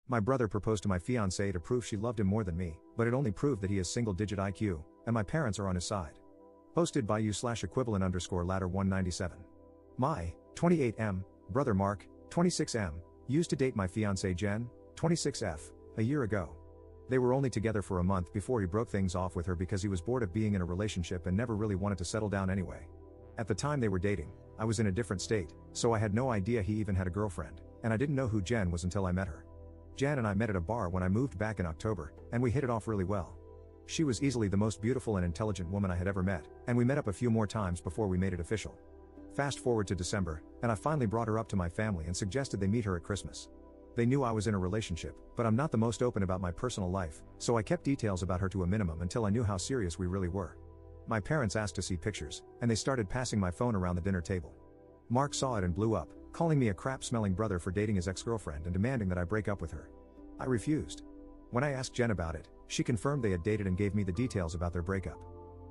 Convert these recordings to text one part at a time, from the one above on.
My brother proposed to my fiancée to prove she loved him more than me, but it only proved that he has single-digit IQ, and my parents are on his side. Posted by you/equivalent_ladder 197. My 28M brother Mark, 26M, used to date my fiancée Jen, 26F, a year ago. They were only together for a month before he broke things off with her because he was bored of being in a relationship and never really wanted to settle down anyway. At the time they were dating, I was in a different state, so I had no idea he even had a girlfriend, and I didn't know who Jen was until I met her. Jen and I met at a bar when I moved back in October, and we hit it off really well. She was easily the most beautiful and intelligent woman I had ever met, and we met up a few more times before we made it official. Fast forward to December, and I finally brought her up to my family and suggested they meet her at Christmas. They knew I was in a relationship, but I'm not the most open about my personal life, so I kept details about her to a minimum until I knew how serious we really were. My parents asked to see pictures, and they started passing my phone around the dinner table. Mark saw it and blew up, calling me a crap-smelling brother for dating his ex-girlfriend and demanding that I break up with her. I refused. When I asked Jen about it, she confirmed they had dated and gave me the details about their breakup.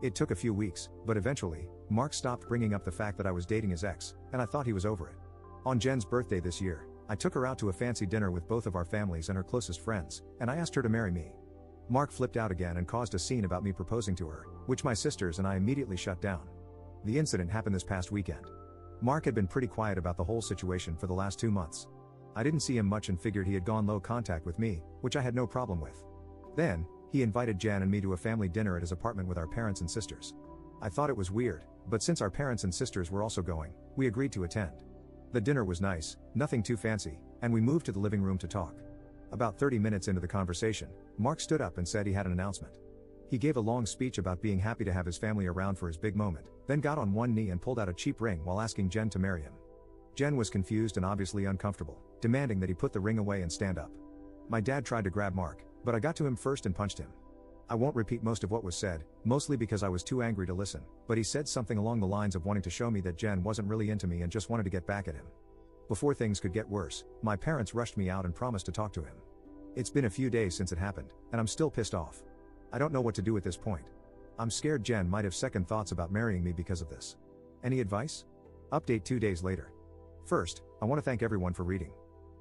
It took a few weeks, but eventually, Mark stopped bringing up the fact that I was dating his ex, and I thought he was over it. On Jen's birthday this year, I took her out to a fancy dinner with both of our families and her closest friends, and I asked her to marry me. Mark flipped out again and caused a scene about me proposing to her, which my sisters and I immediately shut down. The incident happened this past weekend. Mark had been pretty quiet about the whole situation for the last 2 months. I didn't see him much and figured he had gone low contact with me, which I had no problem with. Then, he invited Jen and me to a family dinner at his apartment with our parents and sisters. I thought it was weird, but since our parents and sisters were also going, we agreed to attend. The dinner was nice, nothing too fancy, and we moved to the living room to talk. About 30 minutes into the conversation, Mark stood up and said he had an announcement. He gave a long speech about being happy to have his family around for his big moment, then got on one knee and pulled out a cheap ring while asking Jen to marry him. Jen was confused and obviously uncomfortable, demanding that he put the ring away and stand up. My dad tried to grab Mark, but I got to him first and punched him. I won't repeat most of what was said, mostly because I was too angry to listen, but he said something along the lines of wanting to show me that Jen wasn't really into me and just wanted to get back at him. Before things could get worse, my parents rushed me out and promised to talk to him. It's been a few days since it happened, and I'm still pissed off. I don't know what to do at this point. I'm scared Jen might have second thoughts about marrying me because of this. Any advice? Update 2 days later. First, I want to thank everyone for reading.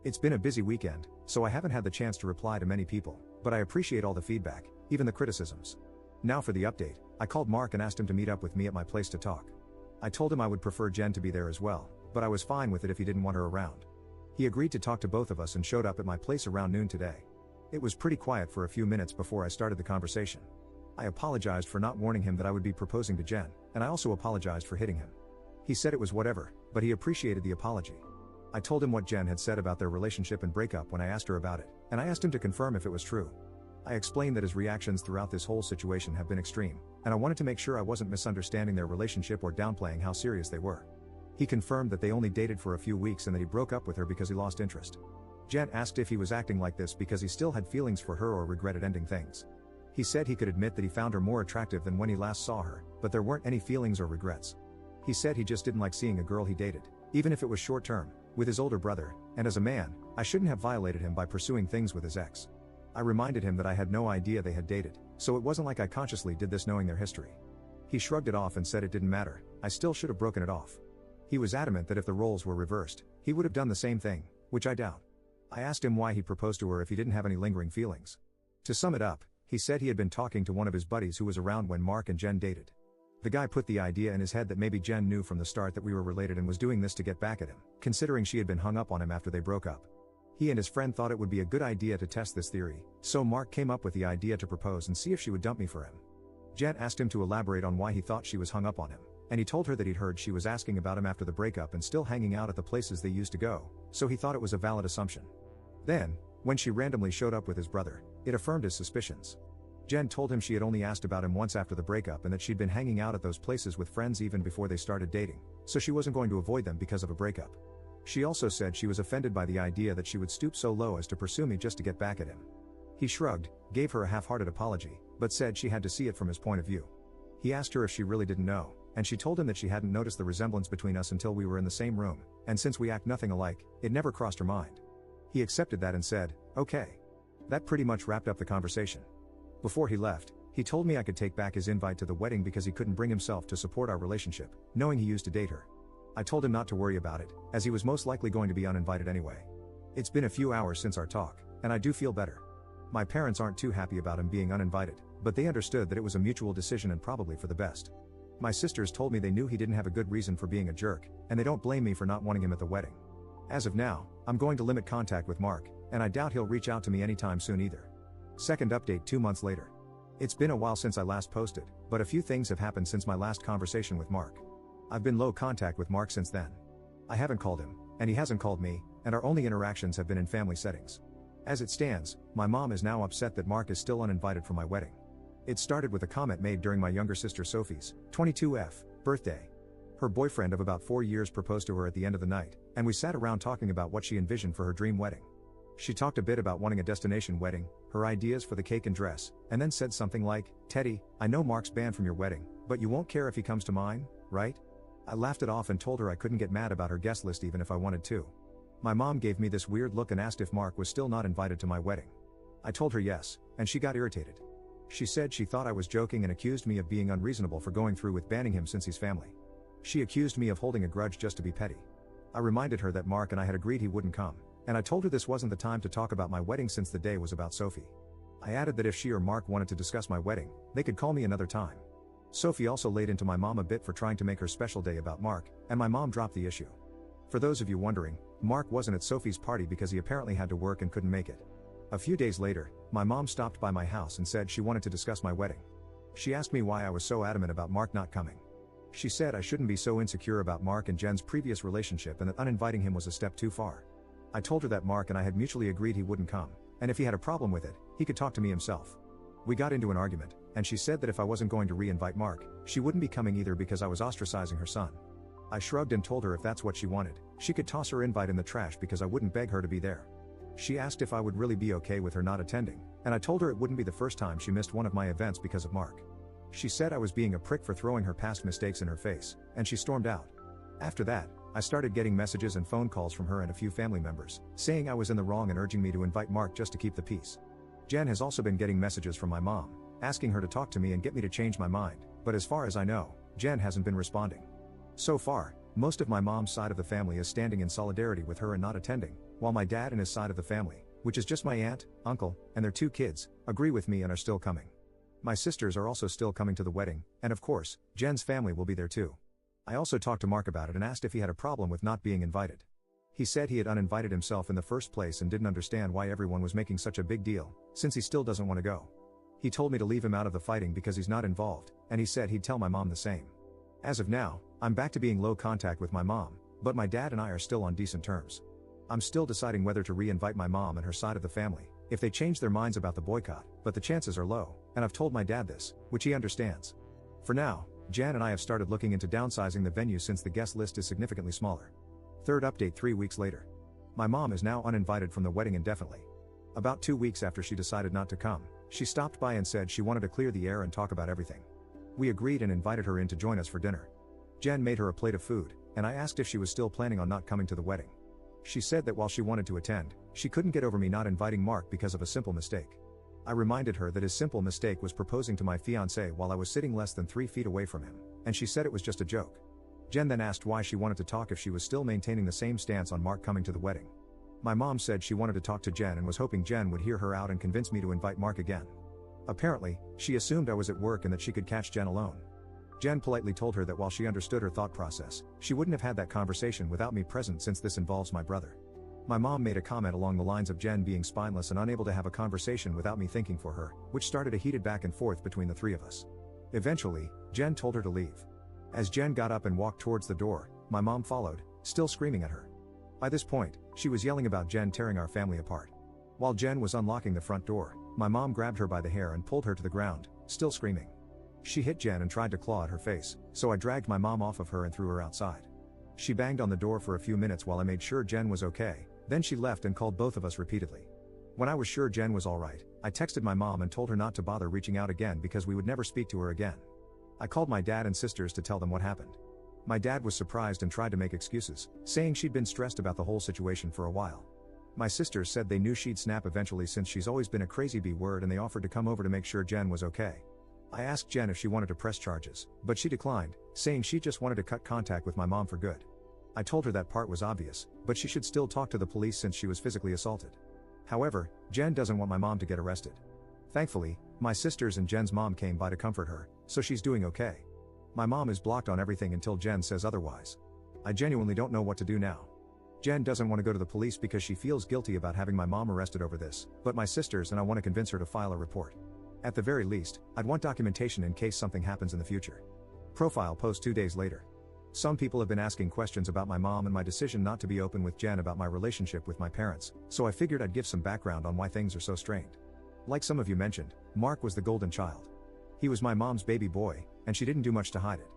It's been a busy weekend, so I haven't had the chance to reply to many people, but I appreciate all the feedback, even the criticisms. Now for the update, I called Mark and asked him to meet up with me at my place to talk. I told him I would prefer Jen to be there as well, but I was fine with it if he didn't want her around. He agreed to talk to both of us and showed up at my place around noon today. It was pretty quiet for a few minutes before I started the conversation. I apologized for not warning him that I would be proposing to Jen, and I also apologized for hitting him. He said it was whatever, but he appreciated the apology. I told him what Jen had said about their relationship and breakup when I asked her about it, and I asked him to confirm if it was true. I explained that his reactions throughout this whole situation have been extreme, and I wanted to make sure I wasn't misunderstanding their relationship or downplaying how serious they were. He confirmed that they only dated for a few weeks and that he broke up with her because he lost interest. Jen asked if he was acting like this because he still had feelings for her or regretted ending things. He said he could admit that he found her more attractive than when he last saw her, but there weren't any feelings or regrets. He said he just didn't like seeing a girl he dated, even if it was short term, with his older brother, and as a man, I shouldn't have violated him by pursuing things with his ex. I reminded him that I had no idea they had dated, so it wasn't like I consciously did this knowing their history. He shrugged it off and said it didn't matter, I still should have broken it off. He was adamant that if the roles were reversed, he would have done the same thing, which I doubt. I asked him why he proposed to her if he didn't have any lingering feelings. To sum it up, he said he had been talking to one of his buddies who was around when Mark and Jen dated. The guy put the idea in his head that maybe Jen knew from the start that we were related and was doing this to get back at him, considering she had been hung up on him after they broke up. He and his friend thought it would be a good idea to test this theory, so Mark came up with the idea to propose and see if she would dump me for him. Jen asked him to elaborate on why he thought she was hung up on him, and he told her that he'd heard she was asking about him after the breakup and still hanging out at the places they used to go, so he thought it was a valid assumption. Then, when she randomly showed up with his brother, it affirmed his suspicions. Jen told him she had only asked about him once after the breakup and that she'd been hanging out at those places with friends even before they started dating, so she wasn't going to avoid them because of a breakup. She also said she was offended by the idea that she would stoop so low as to pursue me just to get back at him. He shrugged, gave her a half-hearted apology, but said she had to see it from his point of view. He asked her if she really didn't know, and she told him that she hadn't noticed the resemblance between us until we were in the same room, and since we act nothing alike, it never crossed her mind. He accepted that and said, "Okay." That pretty much wrapped up the conversation. Before he left, he told me I could take back his invite to the wedding because he couldn't bring himself to support our relationship, knowing he used to date her. I told him not to worry about it, as he was most likely going to be uninvited anyway. It's been a few hours since our talk, and I do feel better. My parents aren't too happy about him being uninvited, but they understood that it was a mutual decision and probably for the best. My sisters told me they knew he didn't have a good reason for being a jerk, and they don't blame me for not wanting him at the wedding. As of now, I'm going to limit contact with Mark, and I doubt he'll reach out to me anytime soon either. Second update 2 months later. It's been a while since I last posted, but a few things have happened since my last conversation with Mark. I've been low contact with Mark since then. I haven't called him, and he hasn't called me, and our only interactions have been in family settings. As it stands, my mom is now upset that Mark is still uninvited for my wedding. It started with a comment made during my younger sister Sophie's, 22F, birthday. Her boyfriend of about 4 years proposed to her at the end of the night, and we sat around talking about what she envisioned for her dream wedding. She talked a bit about wanting a destination wedding, her ideas for the cake and dress, and then said something like, "Teddy, I know Mark's banned from your wedding, but you won't care if he comes to mine, right?" I laughed it off and told her I couldn't get mad about her guest list even if I wanted to. My mom gave me this weird look and asked if Mark was still not invited to my wedding. I told her yes, and she got irritated. She said she thought I was joking and accused me of being unreasonable for going through with banning him since he's family. She accused me of holding a grudge just to be petty. I reminded her that Mark and I had agreed he wouldn't come, and I told her this wasn't the time to talk about my wedding since the day was about Sophie. I added that if she or Mark wanted to discuss my wedding, they could call me another time. Sophie also laid into my mom a bit for trying to make her special day about Mark, and my mom dropped the issue. For those of you wondering, Mark wasn't at Sophie's party because he apparently had to work and couldn't make it. A few days later, my mom stopped by my house and said she wanted to discuss my wedding. She asked me why I was so adamant about Mark not coming. She said I shouldn't be so insecure about Mark and Jen's previous relationship and that uninviting him was a step too far. I told her that Mark and I had mutually agreed he wouldn't come, and if he had a problem with it, he could talk to me himself. We got into an argument, and she said that if I wasn't going to re-invite Mark, she wouldn't be coming either because I was ostracizing her son. I shrugged and told her if that's what she wanted, she could toss her invite in the trash because I wouldn't beg her to be there. She asked if I would really be okay with her not attending, and I told her it wouldn't be the first time she missed one of my events because of Mark. She said I was being a prick for throwing her past mistakes in her face, and she stormed out. After that, I started getting messages and phone calls from her and a few family members, saying I was in the wrong and urging me to invite Mark just to keep the peace. Jen has also been getting messages from my mom, asking her to talk to me and get me to change my mind, but as far as I know, Jen hasn't been responding. So far, most of my mom's side of the family is standing in solidarity with her and not attending, while my dad and his side of the family, which is just my aunt, uncle, and their 2 kids, agree with me and are still coming. My sisters are also still coming to the wedding, and of course, Jen's family will be there too. I also talked to Mark about it and asked if he had a problem with not being invited. He said he had uninvited himself in the first place and didn't understand why everyone was making such a big deal, since he still doesn't want to go. He told me to leave him out of the fighting because he's not involved, and he said he'd tell my mom the same. As of now, I'm back to being low contact with my mom, but my dad and I are still on decent terms. I'm still deciding whether to re-invite my mom and her side of the family, if they change their minds about the boycott, but the chances are low, and I've told my dad this, which he understands. For now, Jan and I have started looking into downsizing the venue since the guest list is significantly smaller. Third update 3 weeks later. My mom is now uninvited from the wedding indefinitely. About 2 weeks after she decided not to come, she stopped by and said she wanted to clear the air and talk about everything. We agreed and invited her in to join us for dinner. Jen made her a plate of food, and I asked if she was still planning on not coming to the wedding. She said that while she wanted to attend, she couldn't get over me not inviting Mark because of a simple mistake. I reminded her that his simple mistake was proposing to my fiance while I was sitting less than 3 feet away from him, and she said it was just a joke. Jen then asked why she wanted to talk if she was still maintaining the same stance on Mark coming to the wedding. My mom said she wanted to talk to Jen and was hoping Jen would hear her out and convince me to invite Mark again. Apparently, she assumed I was at work and that she could catch Jen alone. Jen politely told her that while she understood her thought process, she wouldn't have had that conversation without me present since this involves my brother. My mom made a comment along the lines of Jen being spineless and unable to have a conversation without me thinking for her, which started a heated back and forth between the 3 of us. Eventually, Jen told her to leave. As Jen got up and walked towards the door, my mom followed, still screaming at her. By this point, she was yelling about Jen tearing our family apart. While Jen was unlocking the front door, my mom grabbed her by the hair and pulled her to the ground, still screaming. She hit Jen and tried to claw at her face, so I dragged my mom off of her and threw her outside. She banged on the door for a few minutes while I made sure Jen was okay, then she left and called both of us repeatedly. When I was sure Jen was alright, I texted my mom and told her not to bother reaching out again because we would never speak to her again. I called my dad and sisters to tell them what happened. My dad was surprised and tried to make excuses, saying she'd been stressed about the whole situation for a while. My sisters said they knew she'd snap eventually since she's always been a crazy B-word, and they offered to come over to make sure Jen was okay. I asked Jen if she wanted to press charges, but she declined, saying she just wanted to cut contact with my mom for good. I told her that part was obvious, but she should still talk to the police since she was physically assaulted. However, Jen doesn't want my mom to get arrested. Thankfully, my sisters and Jen's mom came by to comfort her, so she's doing okay. My mom is blocked on everything until Jen says otherwise. I genuinely don't know what to do now. Jen doesn't want to go to the police because she feels guilty about having my mom arrested over this, but my sisters and I want to convince her to file a report. At the very least, I'd want documentation in case something happens in the future. Profile post 2 days later. Some people have been asking questions about my mom and my decision not to be open with Jen about my relationship with my parents, so I figured I'd give some background on why things are so strained. Like some of you mentioned, Mark was the golden child. He was my mom's baby boy, and she didn't do much to hide it.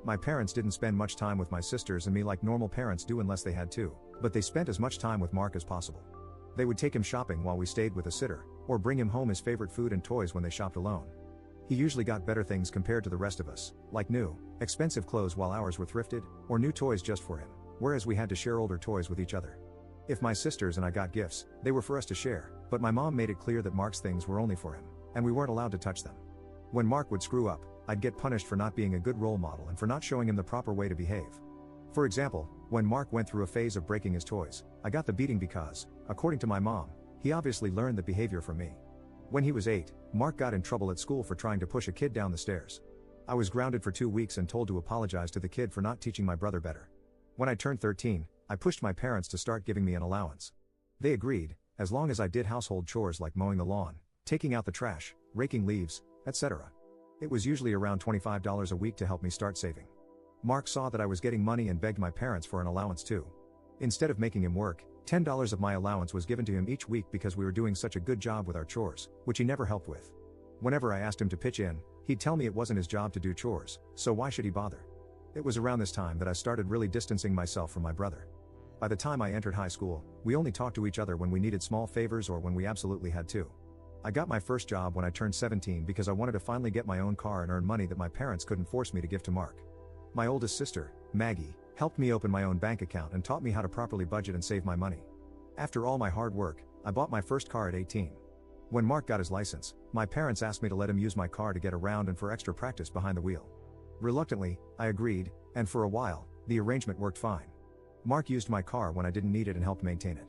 My parents didn't spend much time with my sisters and me like normal parents do unless they had to, but they spent as much time with Mark as possible. They would take him shopping while we stayed with a sitter, or bring him home his favorite food and toys when they shopped alone. He usually got better things compared to the rest of us, like new, expensive clothes while ours were thrifted, or new toys just for him, whereas we had to share older toys with each other. If my sisters and I got gifts, they were for us to share, but my mom made it clear that Mark's things were only for him, and we weren't allowed to touch them. When Mark would screw up, I'd get punished for not being a good role model and for not showing him the proper way to behave. For example, when Mark went through a phase of breaking his toys, I got the beating because, according to my mom, he obviously learned the behavior from me. When he was 8, Mark got in trouble at school for trying to push a kid down the stairs. I was grounded for 2 weeks and told to apologize to the kid for not teaching my brother better. When I turned 13, I pushed my parents to start giving me an allowance. They agreed, as long as I did household chores like mowing the lawn, taking out the trash, raking leaves, etc. It was usually around $25 a week to help me start saving. Mark saw that I was getting money and begged my parents for an allowance too. Instead of making him work, $10 of my allowance was given to him each week because we were doing such a good job with our chores, which he never helped with. Whenever I asked him to pitch in, he'd tell me it wasn't his job to do chores, so why should he bother? It was around this time that I started really distancing myself from my brother. By the time I entered high school, we only talked to each other when we needed small favors or when we absolutely had to. I got my first job when I turned 17 because I wanted to finally get my own car and earn money that my parents couldn't force me to give to Mark. My oldest sister, Maggie, helped me open my own bank account and taught me how to properly budget and save my money. After all my hard work, I bought my first car at 18. When Mark got his license, my parents asked me to let him use my car to get around and for extra practice behind the wheel. Reluctantly, I agreed, and for a while, the arrangement worked fine. Mark used my car when I didn't need it and helped maintain it.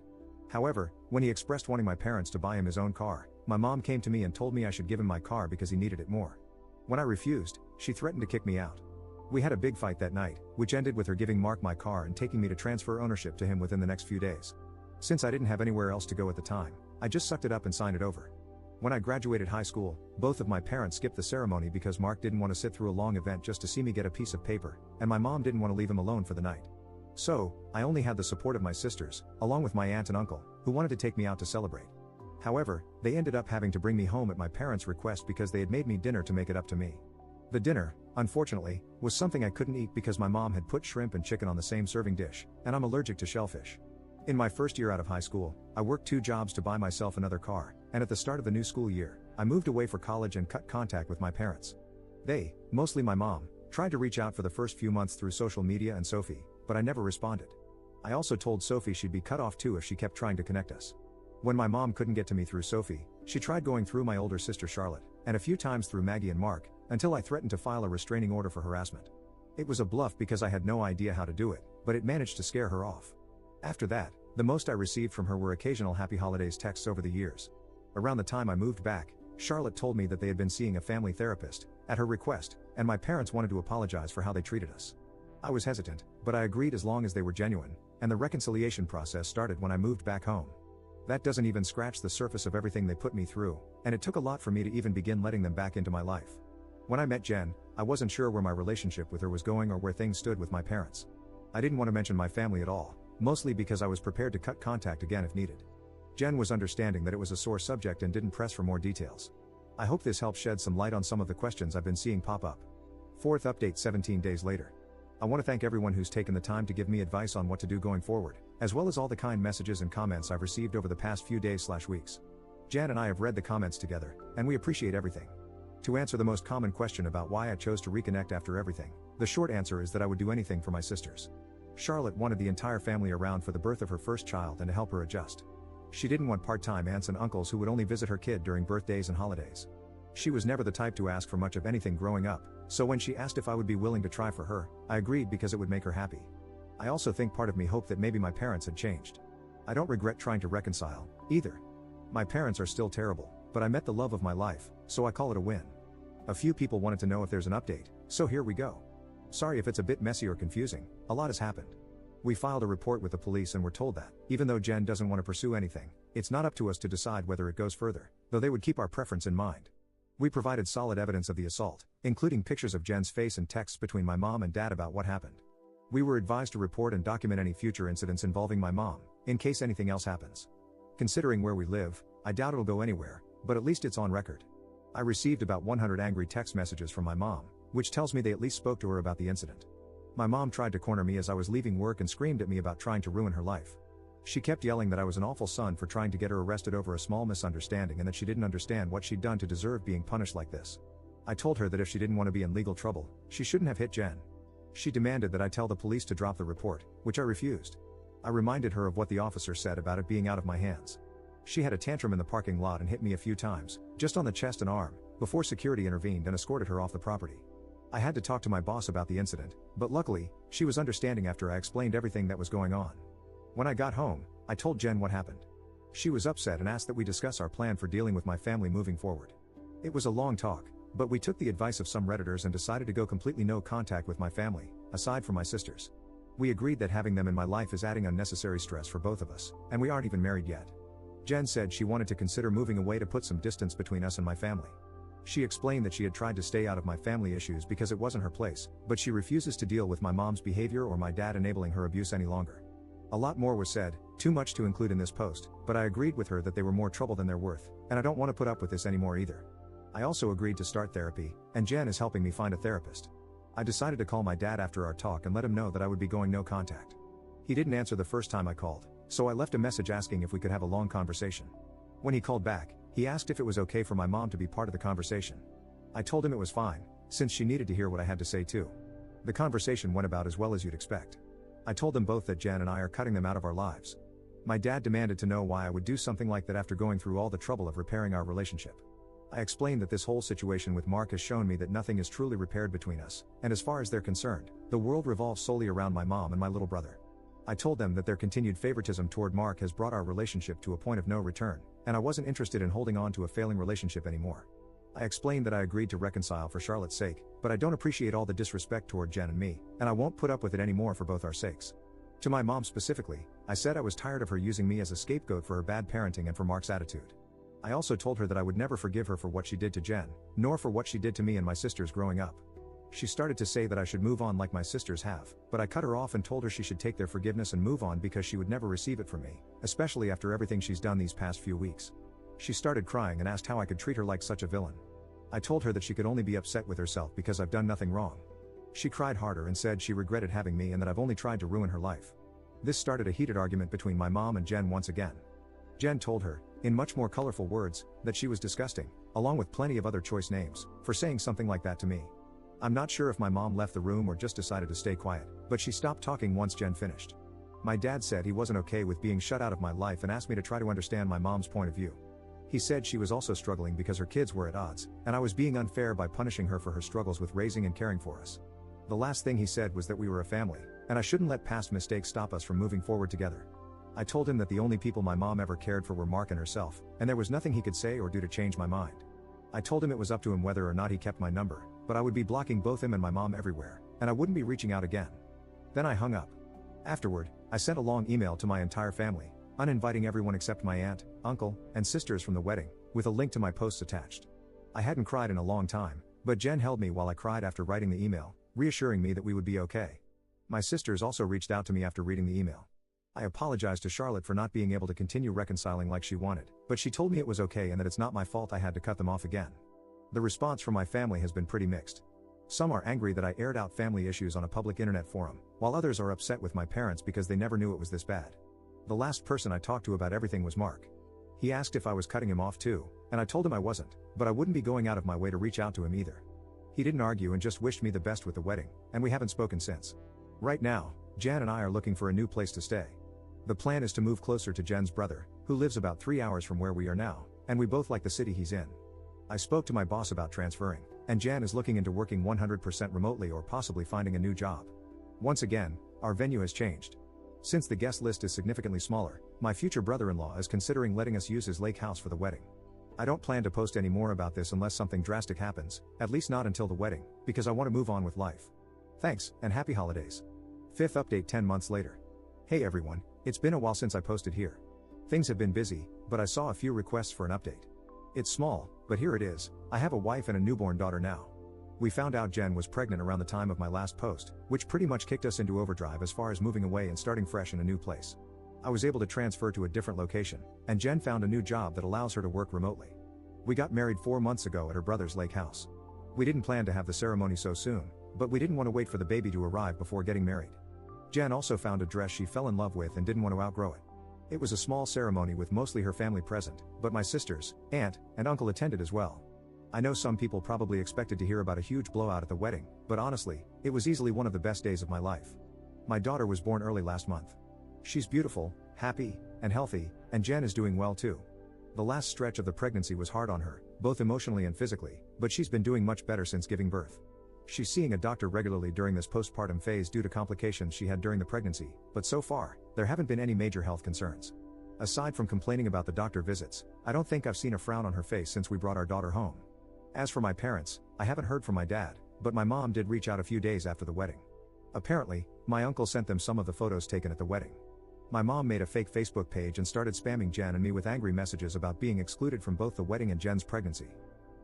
However, when he expressed wanting my parents to buy him his own car, my mom came to me and told me I should give him my car because he needed it more. When I refused, she threatened to kick me out. We had a big fight that night, which ended with her giving Mark my car and taking me to transfer ownership to him within the next few days. Since I didn't have anywhere else to go at the time, I just sucked it up and signed it over. When I graduated high school, both of my parents skipped the ceremony because Mark didn't want to sit through a long event just to see me get a piece of paper, and my mom didn't want to leave him alone for the night. So, I only had the support of my sisters, along with my aunt and uncle, who wanted to take me out to celebrate. However, they ended up having to bring me home at my parents' request because they had made me dinner to make it up to me. The dinner, unfortunately, was something I couldn't eat because my mom had put shrimp and chicken on the same serving dish, and I'm allergic to shellfish. In my first year out of high school, I worked 2 jobs to buy myself another car, and at the start of the new school year, I moved away for college and cut contact with my parents. They, mostly my mom, tried to reach out for the first few months through social media and Sophie, but I never responded. I also told Sophie she'd be cut off too if she kept trying to connect us. When my mom couldn't get to me through Sophie, she tried going through my older sister Charlotte, and a few times through Maggie and Mark, until I threatened to file a restraining order for harassment. It was a bluff because I had no idea how to do it, but it managed to scare her off. After that, the most I received from her were occasional happy holidays texts over the years. Around the time I moved back, Charlotte told me that they had been seeing a family therapist, at her request, and my parents wanted to apologize for how they treated us. I was hesitant, but I agreed as long as they were genuine, and the reconciliation process started when I moved back home. That doesn't even scratch the surface of everything they put me through, and it took a lot for me to even begin letting them back into my life. When I met Jen, I wasn't sure where my relationship with her was going or where things stood with my parents. I didn't want to mention my family at all, mostly because I was prepared to cut contact again if needed. Jen was understanding that it was a sore subject and didn't press for more details. I hope this helps shed some light on some of the questions I've been seeing pop up. 4th update 17 days later. I want to thank everyone who's taken the time to give me advice on what to do going forward, as well as all the kind messages and comments I've received over the past few days/weeks. Jan and I have read the comments together, and we appreciate everything. To answer the most common question about why I chose to reconnect after everything, the short answer is that I would do anything for my sisters. Charlotte wanted the entire family around for the birth of her first child and to help her adjust. She didn't want part-time aunts and uncles who would only visit her kid during birthdays and holidays. She was never the type to ask for much of anything growing up, so when she asked if I would be willing to try for her, I agreed because it would make her happy. I also think part of me hoped that maybe my parents had changed. I don't regret trying to reconcile, either. My parents are still terrible, but I met the love of my life, so I call it a win. A few people wanted to know if there's an update, so here we go. Sorry if it's a bit messy or confusing, a lot has happened. We filed a report with the police and were told that, even though Jen doesn't want to pursue anything, it's not up to us to decide whether it goes further, though they would keep our preference in mind. We provided solid evidence of the assault, including pictures of Jen's face and texts between my mom and dad about what happened. We were advised to report and document any future incidents involving my mom, in case anything else happens. Considering where we live, I doubt it'll go anywhere, but at least it's on record. I received about 100 angry text messages from my mom, which tells me they at least spoke to her about the incident. My mom tried to corner me as I was leaving work and screamed at me about trying to ruin her life. She kept yelling that I was an awful son for trying to get her arrested over a small misunderstanding and that she didn't understand what she'd done to deserve being punished like this. I told her that if she didn't want to be in legal trouble, she shouldn't have hit Jen. She demanded that I tell the police to drop the report, which I refused. I reminded her of what the officer said about it being out of my hands. She had a tantrum in the parking lot and hit me a few times, just on the chest and arm, before security intervened and escorted her off the property. I had to talk to my boss about the incident, but luckily, she was understanding after I explained everything that was going on. When I got home, I told Jen what happened. She was upset and asked that we discuss our plan for dealing with my family moving forward. It was a long talk, but we took the advice of some Redditors and decided to go completely no contact with my family, aside from my sisters. We agreed that having them in my life is adding unnecessary stress for both of us, and we aren't even married yet. Jen said she wanted to consider moving away to put some distance between us and my family. She explained that she had tried to stay out of my family issues because it wasn't her place, but she refuses to deal with my mom's behavior or my dad enabling her abuse any longer. A lot more was said, too much to include in this post, but I agreed with her that they were more trouble than they're worth, and I don't want to put up with this anymore either. I also agreed to start therapy, and Jen is helping me find a therapist. I decided to call my dad after our talk and let him know that I would be going no contact. He didn't answer the first time I called, so I left a message asking if we could have a long conversation. When he called back, he asked if it was okay for my mom to be part of the conversation. I told him it was fine, since she needed to hear what I had to say too. The conversation went about as well as you'd expect. I told them both that Jen and I are cutting them out of our lives. My dad demanded to know why I would do something like that after going through all the trouble of repairing our relationship. I explained that this whole situation with Mark has shown me that nothing is truly repaired between us, and as far as they're concerned, the world revolves solely around my mom and my little brother. I told them that their continued favoritism toward Mark has brought our relationship to a point of no return, and I wasn't interested in holding on to a failing relationship anymore. I explained that I agreed to reconcile for Charlotte's sake, but I don't appreciate all the disrespect toward Jen and me, and I won't put up with it anymore for both our sakes. To my mom specifically, I said I was tired of her using me as a scapegoat for her bad parenting and for Mark's attitude. I also told her that I would never forgive her for what she did to Jen, nor for what she did to me and my sisters growing up. She started to say that I should move on like my sisters have, but I cut her off and told her she should take their forgiveness and move on because she would never receive it from me, especially after everything she's done these past few weeks. She started crying and asked how I could treat her like such a villain. I told her that she could only be upset with herself because I've done nothing wrong. She cried harder and said she regretted having me and that I've only tried to ruin her life. This started a heated argument between my mom and Jen once again. Jen told her, in much more colorful words, that she was disgusting, along with plenty of other choice names, for saying something like that to me. I'm not sure if my mom left the room or just decided to stay quiet, but she stopped talking once Jen finished. My dad said he wasn't okay with being shut out of my life and asked me to try to understand my mom's point of view. He said she was also struggling because her kids were at odds, and I was being unfair by punishing her for her struggles with raising and caring for us. The last thing he said was that we were a family, and I shouldn't let past mistakes stop us from moving forward together. I told him that the only people my mom ever cared for were Mark and herself, and there was nothing he could say or do to change my mind. I told him it was up to him whether or not he kept my number, but I would be blocking both him and my mom everywhere, and I wouldn't be reaching out again. Then I hung up. Afterward, I sent a long email to my entire family, uninviting everyone except my aunt, uncle, and sisters from the wedding, with a link to my posts attached. I hadn't cried in a long time, but Jen held me while I cried after writing the email, reassuring me that we would be okay. My sisters also reached out to me after reading the email. I apologized to Charlotte for not being able to continue reconciling like she wanted, but she told me it was okay and that it's not my fault I had to cut them off again. The response from my family has been pretty mixed. Some are angry that I aired out family issues on a public internet forum, while others are upset with my parents because they never knew it was this bad. The last person I talked to about everything was Mark. He asked if I was cutting him off too, and I told him I wasn't, but I wouldn't be going out of my way to reach out to him either. He didn't argue and just wished me the best with the wedding, and we haven't spoken since. Right now, Jan and I are looking for a new place to stay. The plan is to move closer to Jen's brother, who lives about 3 hours from where we are now, and we both like the city he's in. I spoke to my boss about transferring, and Jan is looking into working 100% remotely or possibly finding a new job. Once again, our venue has changed. Since the guest list is significantly smaller, my future brother-in-law is considering letting us use his lake house for the wedding. I don't plan to post any more about this unless something drastic happens, at least not until the wedding, because I want to move on with life. Thanks, and happy holidays. Fifth update 10 months later. Hey everyone, it's been a while since I posted here. Things have been busy, but I saw a few requests for an update. It's small, but here it is. I have a wife and a newborn daughter now. We found out Jen was pregnant around the time of my last post, which pretty much kicked us into overdrive as far as moving away and starting fresh in a new place. I was able to transfer to a different location, and Jen found a new job that allows her to work remotely. We got married 4 months ago at her brother's lake house. We didn't plan to have the ceremony so soon, but we didn't want to wait for the baby to arrive before getting married. Jen also found a dress she fell in love with and didn't want to outgrow it. It was a small ceremony with mostly her family present, but my sisters, aunt, and uncle attended as well. I know some people probably expected to hear about a huge blowout at the wedding, but honestly, it was easily one of the best days of my life. My daughter was born early last month. She's beautiful, happy, and healthy, and Jen is doing well too. The last stretch of the pregnancy was hard on her, both emotionally and physically, but she's been doing much better since giving birth. She's seeing a doctor regularly during this postpartum phase due to complications she had during the pregnancy, but so far, there haven't been any major health concerns. Aside from complaining about the doctor visits, I don't think I've seen a frown on her face since we brought our daughter home. As for my parents, I haven't heard from my dad, but my mom did reach out a few days after the wedding. Apparently, my uncle sent them some of the photos taken at the wedding. My mom made a fake Facebook page and started spamming Jen and me with angry messages about being excluded from both the wedding and Jen's pregnancy.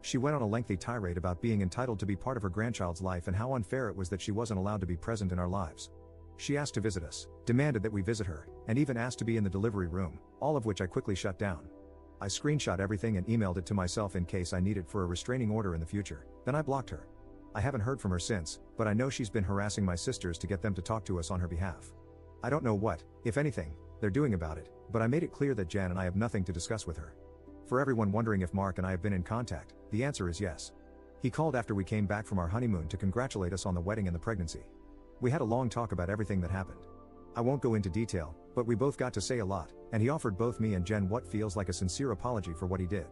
She went on a lengthy tirade about being entitled to be part of her grandchild's life and how unfair it was that she wasn't allowed to be present in our lives. She asked to visit us, demanded that we visit her, and even asked to be in the delivery room, all of which I quickly shut down. I screenshot everything and emailed it to myself in case I need it for a restraining order in the future, then I blocked her. I haven't heard from her since, but I know she's been harassing my sisters to get them to talk to us on her behalf. I don't know what, if anything, they're doing about it, but I made it clear that Jen and I have nothing to discuss with her. For everyone wondering if Mark and I have been in contact, the answer is yes. He called after we came back from our honeymoon to congratulate us on the wedding and the pregnancy. We had a long talk about everything that happened. I won't go into detail, but we both got to say a lot, and he offered both me and Jen what feels like a sincere apology for what he did.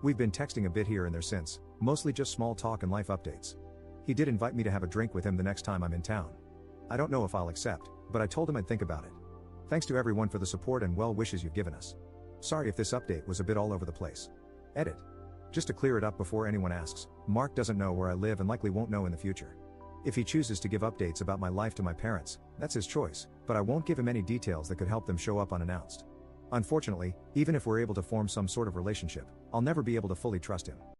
We've been texting a bit here and there since, mostly just small talk and life updates. He did invite me to have a drink with him the next time I'm in town. I don't know if I'll accept, but I told him I'd think about it. Thanks to everyone for the support and well wishes you've given us. Sorry if this update was a bit all over the place. Edit. Just to clear it up before anyone asks, Mark doesn't know where I live and likely won't know in the future. If he chooses to give updates about my life to my parents, that's his choice, but I won't give him any details that could help them show up unannounced. Unfortunately, even if we're able to form some sort of relationship, I'll never be able to fully trust him.